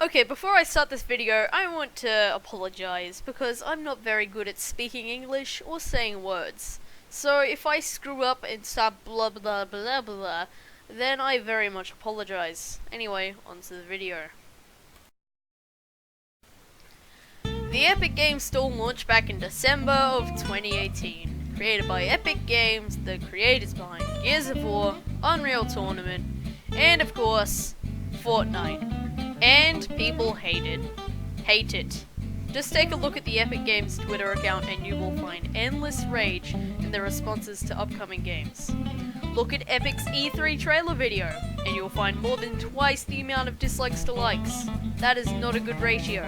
Okay, before I start this video, I want to apologize because I'm not very good at speaking English or saying words. So if I screw up and start blah blah blah blah, then I very much apologize. Anyway, on to the video. The Epic Games Store launched back in December of 2018. Created by Epic Games, the creators behind Gears of War, Unreal Tournament, and of course, Fortnite. And people hate it. Just take a look at the Epic Games Twitter account and you will find endless rage in their responses to upcoming games. Look at Epic's E3 trailer video and you'll find more than twice the amount of dislikes to likes. That is not a good ratio.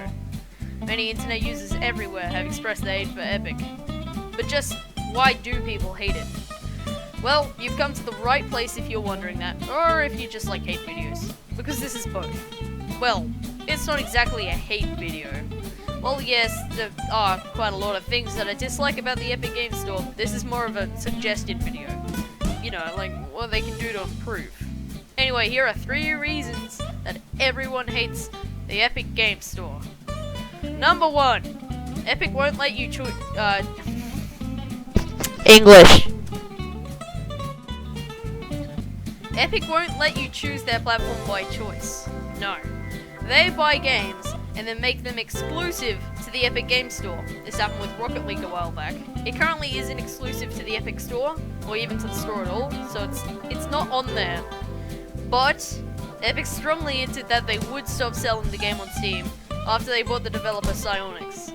Many internet users everywhere have expressed their hate for Epic. But just why do people hate it? Well, you've come to the right place if you're wondering that, or if you just like hate videos. Because this is both. Well, it's not exactly a hate video. Well, yes, there are quite a lot of things that I dislike about the Epic Games Store. This is more of a suggested video. You know, like what they can do to improve. Anyway, here are 3 reasons that everyone hates the Epic Games Store. Number 1, Epic won't let you choose. English. Epic won't let you choose their platform by choice. No. They buy games and then make them exclusive to the Epic Games Store. This happened with Rocket League a while back. It currently isn't exclusive to the Epic Store, or even to the store at all, so it's not on there. But Epic strongly hinted that they would stop selling the game on Steam after they bought the developer Psyonix.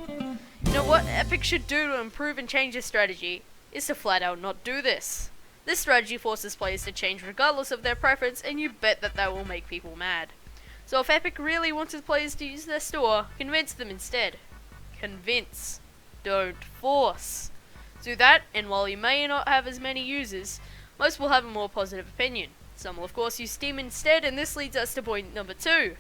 You know what Epic should do to improve and change their strategy is to flat out not do this. This strategy forces players to change regardless of their preference, and you bet that will make people mad. So if Epic really wanted players to use their store, convince them instead. Convince. Don't force. Do that, and while you may not have as many users, most will have a more positive opinion. Some will of course use Steam instead, and this leads us to point number 2.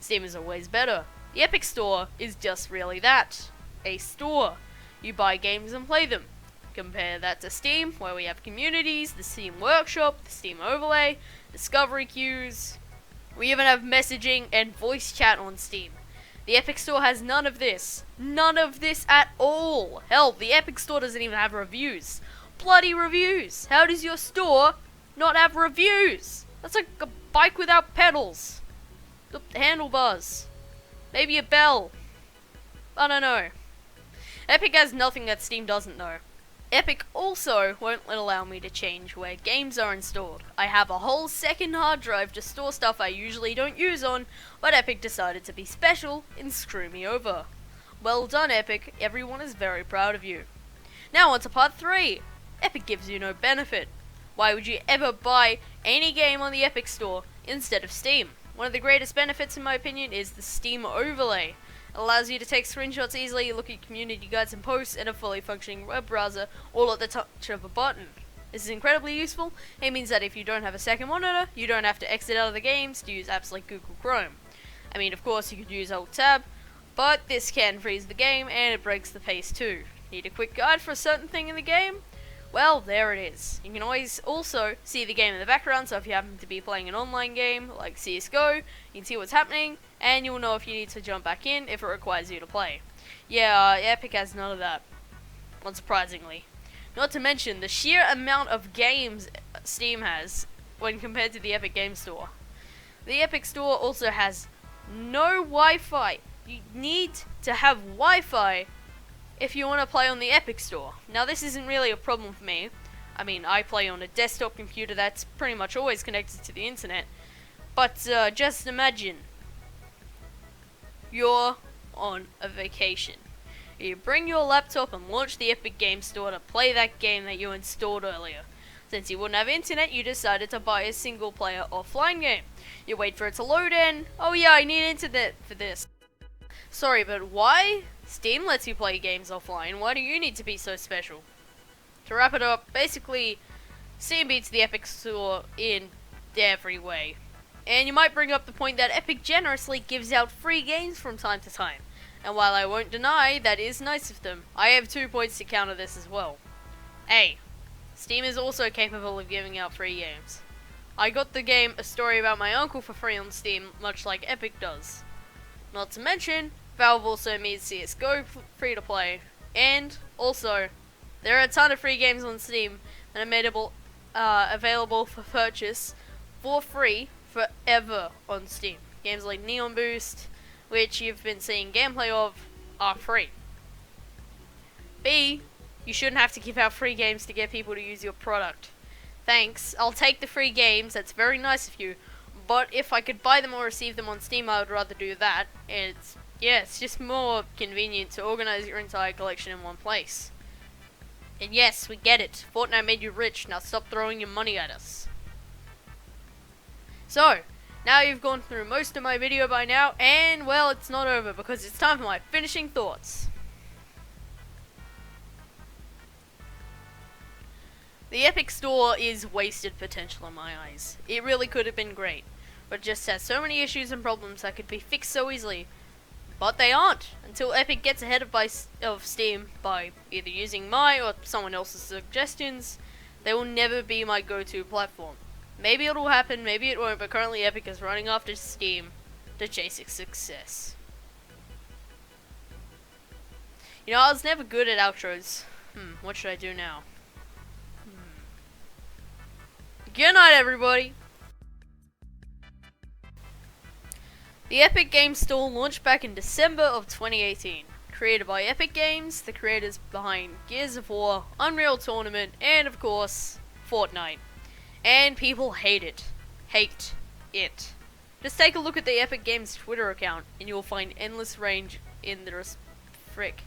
Steam is always better. The Epic Store is just really that. A store. You buy games and play them. Compare that to Steam, where we have communities, the Steam Workshop, the Steam Overlay, discovery queues. We even have messaging and voice chat on Steam. The Epic Store has none of this. None of this at all. Hell, the Epic Store doesn't even have reviews. Bloody reviews. How does your store not have reviews? That's like a bike without pedals. The handlebars. Maybe a bell. I don't know. Epic has nothing that Steam doesn't know. Epic also won't allow me to change where games are installed. I have a whole second hard drive to store stuff I usually don't use on, but Epic decided to be special and screw me over. Well done, Epic. Everyone is very proud of you. Now on to part 3. Epic gives you no benefit. Why would you ever buy any game on the Epic Store instead of Steam? One of the greatest benefits in my opinion is the Steam Overlay. It allows you to take screenshots easily, look at community guides and posts, and a fully functioning web browser all at the touch of a button. This is incredibly useful. It means that if you don't have a second monitor, you don't have to exit out of the games to use apps like Google Chrome. I mean, of course, you could use Alt-Tab, but this can freeze the game, and it breaks the pace too. Need a quick guide for a certain thing in the game? Well, there it is. You can always also see the game in the background, so if you happen to be playing an online game like CSGO, you can see what's happening, and you'll know if you need to jump back in if it requires you to play. Yeah, Epic has none of that, unsurprisingly. Not to mention the sheer amount of games Steam has when compared to the Epic Games Store. The Epic Store also has no Wi-Fi. You need to have Wi-Fi if you want to play on the Epic Store. Now this isn't really a problem for me. I mean, I play on a desktop computer that's pretty much always connected to the internet. But just imagine you're on a vacation. You bring your laptop and launch the Epic Games Store to play that game that you installed earlier. Since you wouldn't have internet, you decided to buy a single player offline game. You wait for it to load in. Oh yeah, I need internet for this. Sorry, but why? Steam lets you play games offline. Why do you need to be so special? To wrap it up, basically, Steam beats the Epic Store in every way. And you might bring up the point that Epic generously gives out free games from time to time. And while I won't deny that is nice of them, I have 2 points to counter this as well. A. Steam is also capable of giving out free games. I got the game A Story About My Uncle for free on Steam, much like Epic does. Not to mention, Valve also made CSGO free to play, and also, there are a ton of free games on Steam that are made available for purchase for free forever on Steam. Games like Neon Boost, which you've been seeing gameplay of, are free. B, you shouldn't have to give out free games to get people to use your product. Thanks, I'll take the free games, that's very nice of you, but if I could buy them or receive them on Steam, I would rather do that. It's just more convenient to organize your entire collection in one place. And yes, we get it. Fortnite made you rich, now stop throwing your money at us. So, now you've gone through most of my video by now, and well, it's not over because it's time for my finishing thoughts. The Epic Store is wasted potential in my eyes. It really could have been great, but it just has so many issues and problems that could be fixed so easily. But they aren't, until Epic gets ahead of Steam by either using my or someone else's suggestions. They will never be my go-to platform. Maybe it'll happen, maybe it won't, but currently Epic is running after Steam to chase its success. You know, I was never good at outros. What should I do now? Good night, everybody! The Epic Games Store launched back in December of 2018. Created by Epic Games, the creators behind Gears of War, Unreal Tournament, and of course, Fortnite. And people hate it. Hate it. Just take a look at the Epic Games Twitter account, and you'll find endless range in the frick.